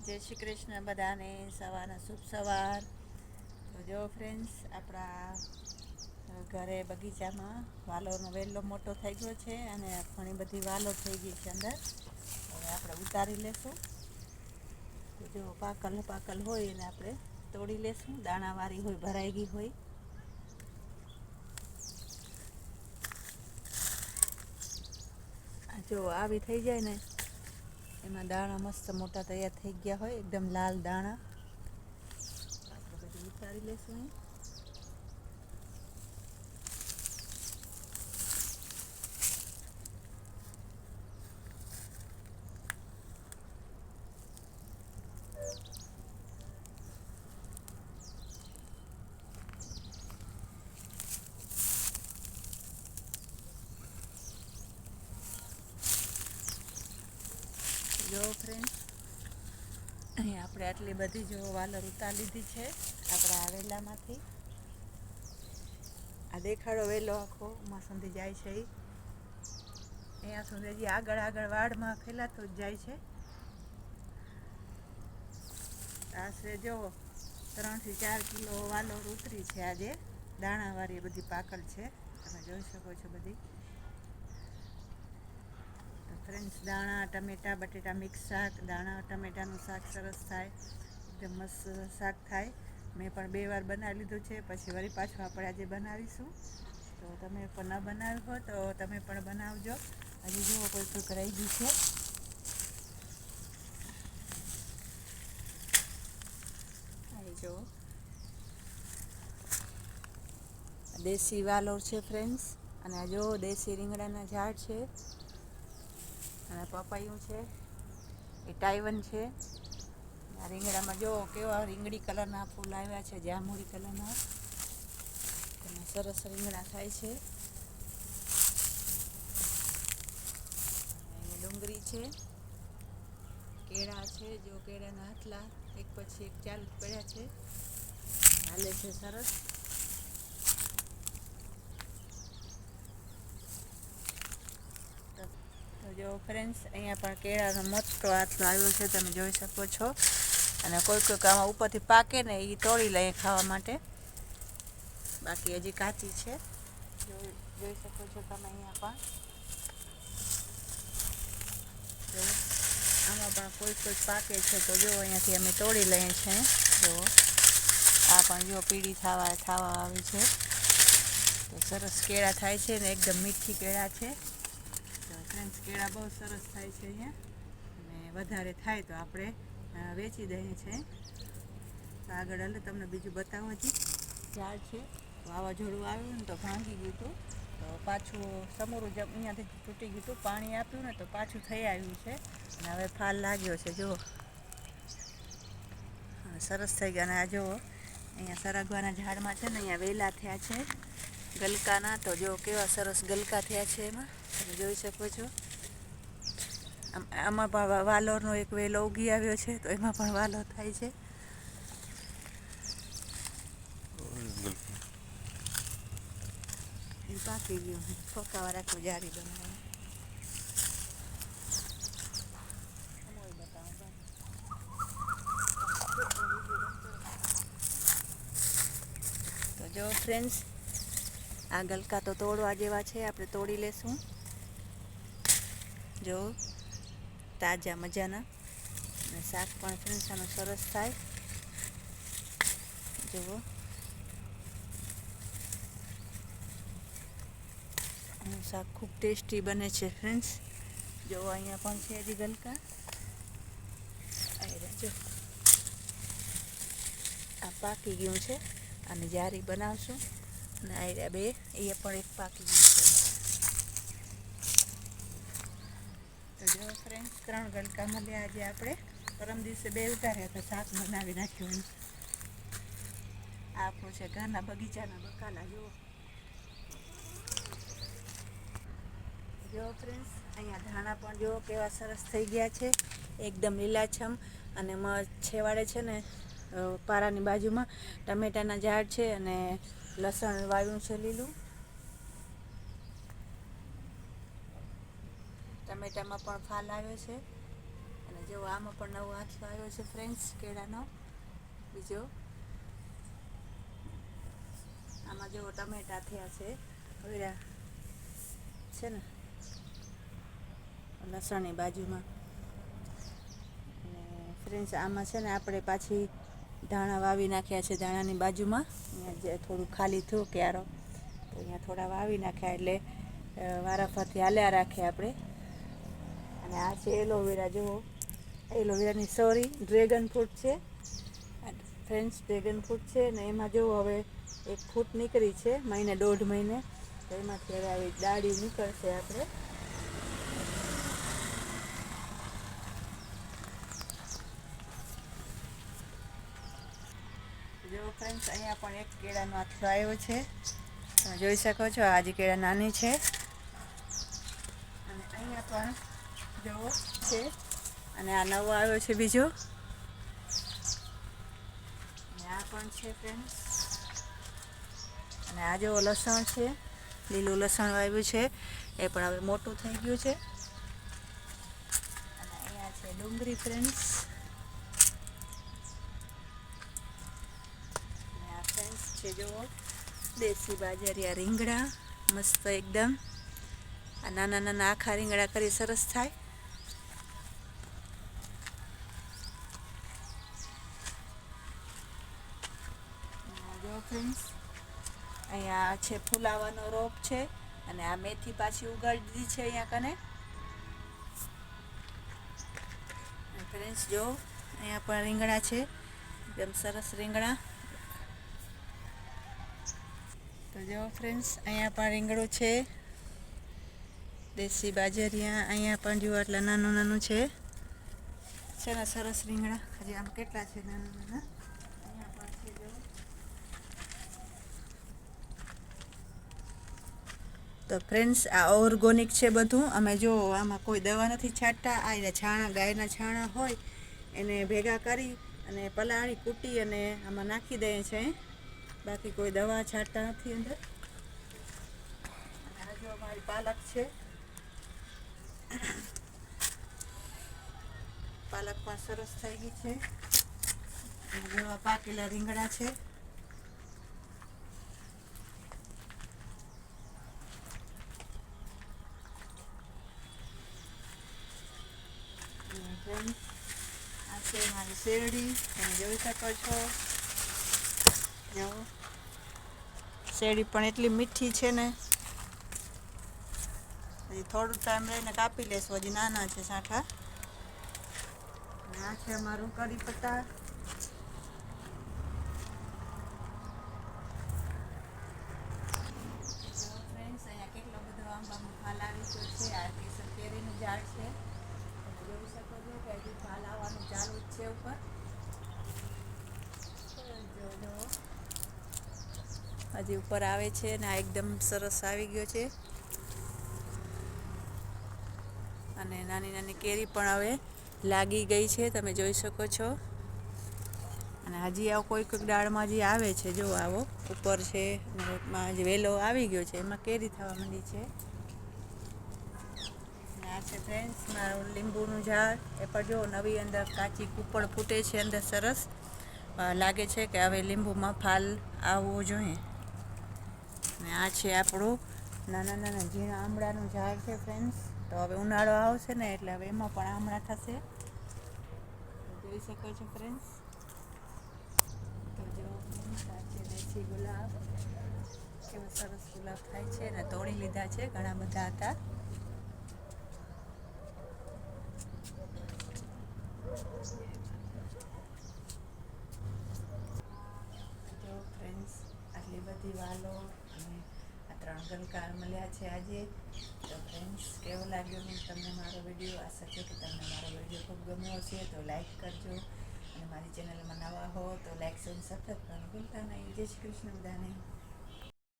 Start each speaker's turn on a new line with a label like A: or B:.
A: જય શ્રી કૃષ્ણ બધાને, સવારના શુભ સવાર. તો જો ફ્રેન્ડ્સ, આપણા ઘરે બગીચામાં વાલોરનો વેલો મોટો થઈ ગયો છે અને ઘણી બધી વાલો થઈ ગઈ છે અંદર. હવે આપણે ઉતારી લેશું. તો જો પાકલ હોય એને આપણે તોડી લેશું. દાણાવાળી હોય, ભરાઈ ગઈ હોય. જો આવી થઈ જાય ને, એમાં દાણા મસ્ત મોટા તૈયાર થઈ ગયા હોય, એકદમ લાલ દાણા. આપણે બધું ઉતારી લેશું. જો ફ્રેન્ડ, અહીં આપણે આટલી બધી જો વાલર ઉતારી લીધી છે આપણા આ વેલામાંથી. આ દેખાડો વેલો આખો માં સુધી જાય છે. અહીંયા સુધી હજી આગળ વાડમાં ફેલાતો જ જાય છે. આશરે જો 3 થી 4 કિલો વાલોર ઉતરી છે આજે. દાણાવાળી બધી પાકલ છે, તમે જોઈ શકો છો બધી. ફ્રેન્ડ્સ, દાણા ટમેટા બટેટા મિક્સ શાક, દાણા ટમેટાનું શાક સરસ થાય, એકદમ મસ્ત શાક થાય. મેં પણ 2 વાર બનાવી લીધું છે, પછી વળી પાછું આપણે આજે બનાવીશું. તો તમે પણ ન બનાવ્યું હોય તો તમે પણ બનાવજો. હજી જુઓ કોઈક રહી ગયું છે. અહીં જુઓ, દેશી વાલોર છે ફ્રેન્ડ્સ. અને આ જો દેશી રીંગણાના ઝાડ છે, અને પપૈયું છે, એ ટાઈવન છે. આ રીંગણામાં જો કેવા રીંગણી કલરના ફૂલ આવ્યા છે, જાંબુડી કલરના. અને સરસ રીંગણા થાય છે. અહીંયા ડુંગળી છે, કેળા છે. જો કેળાના આટલા એક પછી એક ચાલુ પડ્યા છે, હાલે છે સરસ. તો જો ફ્રેન્ડ્સ, અહીંયા પણ કેળાનો મોટો આટલો આવ્યો છે, તમે જોઈ શકો છો. અને કોઈક આમાં ઉપરથી પાકે ને એ તોડી લઈએ ખાવા માટે. બાકી હજી કાચી છે, જોઈ શકો છો તમે. અહીંયા પણ આમાં પણ કોઈક પાકે છે, તો જો અહીંયાથી અમે તોડી લઈએ છીએ. જો આ પણ જો પીળી થવા આવી છે. તો સરસ કેળા થાય છે ને, એકદમ મીઠી કેળા છે. તો ફ્રેન્ડ્સ, કેળા બહુ સરસ થાય છે અહીંયા. અને વધારે થાય તો આપણે વેચી દઈએ છીએ. તો આગળ હાલે તમને બીજું બતાવું. હજી ઝાડ છે, વાવાઝોડું આવ્યું ને તો ભાંગી ગયું હતું. તો પાછું સમોરું અહીંયાથી તૂટી ગયું હતું. પાણી આપ્યું ને તો પાછું થઈ આવ્યું છે. અને હવે ફાલ લાગ્યો છે. જુઓ, સરસ થઈ ગયા. અને આ જુઓ, અહીંયા સરગવાના ઝાડમાં છે ને, અહીંયા વેલા થયા છે ગલકાના. તો જો કેવા સરસ ગલકા થયા છે, એમાં તમે જોઈ શકો છો. આમાં પણ વાલોરનો એક વેલો ઉગી આવ્યો છે, તો એમાં પણ વાલો થાય છે. એ પાકી ગયું, પકાવા રાખવું, જારી બનાવે. તો જો ફ્રેન્ડ્સ, આ ગલકા તો તોડવા જેવા છે, આપણે તોડી લેશું. જો તાજા મજાના. અને શાક પણ ફ્રેન્ડ્સ આનું સરસ થાય. જુઓ, આનું શાક ખૂબ ટેસ્ટી બને છે ફ્રેન્ડ્સ. જો અહીંયા પણ છે હજી ગલકા. જો આ પાકી ગયું છે, અને જારી બનાવશું. અને આયરા બે, એ પણ એક પાકી ગયું છે. તો જો ફ્રેન્ડ્સ, 3 ગલકા મળ્યા આજે આપણે. પરમ દિવસે 2 ઉતાર્યા તો શાક બનાવી નાખ્યું. આપણું છે ઘરના બગીચાના બકાલા. જો ફ્રેન્ડ્સ, અહીંયા ધાણા પણ જો કેવા સરસ થઈ ગયા છે, એકદમ લીલાછમ. અને છેવાડે છે ને, પારાની બાજુમાં ટમેટાના ઝાડ છે, અને લસણ વાવ્યું છે લીલું. ટમેટામાં પણ ફાલ આવ્યો છે, અને જો આમાં પણ નવો આથો આવ્યો છે ફ્રેન્ડ્સ કેળાનો બીજો. આમાં જો ટમેટા થયા છે હવે છે ને લસણની બાજુમાં. અને ફ્રેન્ડ્સ આમાં છે ને આપણે પાછી ધાણા વાવી નાખ્યા છે ધાણાની બાજુમાં. અહીંયા જે થોડું ખાલી થયું ક્યારો તો અહીંયા થોડા વાવી નાખ્યા એટલે વારાફરતી હાલ્યા રાખીએ આપણે. અને આ છે એલોવેરા. જુઓ એલોવેરાની સોરી ડ્રેગન ફ્રૂટ છે ફ્રેન્ડ્સ, ડ્રેગન ફ્રૂટ છે ને એમાં જો હવે એક ફૂટ નીકળી છે મહિને 1.5 મહિને, તો એમાંથી હવે આવી ડાળી નીકળશે આપણે. જો ફ્રેન્ડ્સ અહીંયા પણ એક કેળાનો આથલો આવ્યો છે, તમે જોઈ શકો છો. આ જે કેળા નાની છે અને અહીંયા પણ જો છે. અને આ નવો આવ્યો છે બીજો, અને આ પણ છે ફ્રેન્ડ્સ. અને આ જો લસણ છે, લીલું લસણ વાવ્યું છે એ પણ હવે મોટું થઈ ગયું છે. અને અહીંયા છે ડુંગળી ફ્રેન્ડ્સ. અને આ ફ્રેન્ડ્સ છે જુઓ દેશી બાજરિયા રીંગણા, મસ્ત એકદમ. આ નાના નાના આખા રીંગણા કરી સરસ થાય. જો ફ્રેન્ડ્સ અહીંયા છે ફુલાવાનો રોપ છે, અને આ મેથી પાછી ઉગાડી દીધી છે અહીંયા કને. ફ્રેન્ડ્સ જો અહીંયા પણ રીંગણા છે, એકદમ સરસ રીંગણા. તો જો ફ્રેન્ડ્સ અહીંયા પણ રીંગણું છે દેશી બાજરિયા. અહીંયા પણ જુઓ આટલા નાનું નાનું છે ને સરસ રીંગણા. હજી આમ કેટલા છે નાના નાના. અહીંયા પણ છે જો. તો ફ્રેન્ડ્સ આ ઓર્ગોનિક છે બધું. અમે જો આમાં કોઈ દવા નથી છાંટતા. આ છાણા ગાયના છાણા હોય એને ભેગા કરી અને પલાળી કૂટી અને આમાં નાખી દઈએ છે. બાકી કોઈ દવા છાંટતા નથી અંદર. અને આ જો અમારી પાલક છે, પાલક પણ સરસ થઈ ગઈ છે. જેવા પાકેલા રીંગણા છે. આ છે મારી શેરડી, તમે જોઈ શકો છો. જો શેરડી પણ એટલી મીઠી છે ને. હજી થોડું ટાઈમ રહીને કાપી લેશું, હજી નાના છે સાંઠા. અને આ છે અમારું કરી પત્તા. ફ્રેન્ડ્સ અહીંયા કેટલો બધો આંબામાં ફાલ આવી ગયો છે. આ કેસર કેરીનું ઝાડ છે, તમે જોઈ શકો છો કે હજી ફાલ આવવાનું ચાલુ જ છે ઉપર. હજી ઉપર આવે છે ને આ એકદમ સરસ આવી ગયો છે. અને નાની નાની કેરી પણ હવે લાગી ગઈ છે, તમે જોઈ શકો છો. અને હજી આવો કોઈક ડાળમાં હજી આવે છે. જો આવો ઉપર છે અને એમાં જે વેલો આવી ગયો છે એમાં કેરી થવા માંડી છે. અને આ છે ફ્રેન્ડ્સ મારું લીંબુનું ઝાડ. એ પણ જો નવી અંદર કાચી કૂપળ ફૂટે છે અંદર સરસ. લાગે છે કે હવે લીંબુમાં ફાલ આવવો જોઈએ. અને આ છે આપણું નાના નાના ઝીણા આમળાનું ઝાડ છે ફ્રેન્ડ્સ. તો હવે ઉનાળો આવશે ને એટલે હવે એમાં પણ આમળા થશે, જોઈ શકો છો ફ્રેન્ડ્સ. તો જો આ છે દેશી ગુલાબ. કેવા સરસ ગુલાબ થાય છે ને તોડી લીધા છે, ઘણા બધા હતા. જો ફ્રેન્ડ્સ આટલી બધી વાલો અને આ 3 ગલકા મળ્યા છે આજે. તો ફ્રેન્ડ્સ કેવો લાગ્યો તમને મારો વિડીયો? આશા છે કે તમને મારો વિડીયો ખૂબ ગમ્યો હશે. તો લાઈક કરજો, અને મારી ચેનલમાં નવા હો તો લાઈક અને સબસ્ક્રાઈબ કરવાનું ભૂલતા નહીં. જય શ્રી કૃષ્ણ બધાને.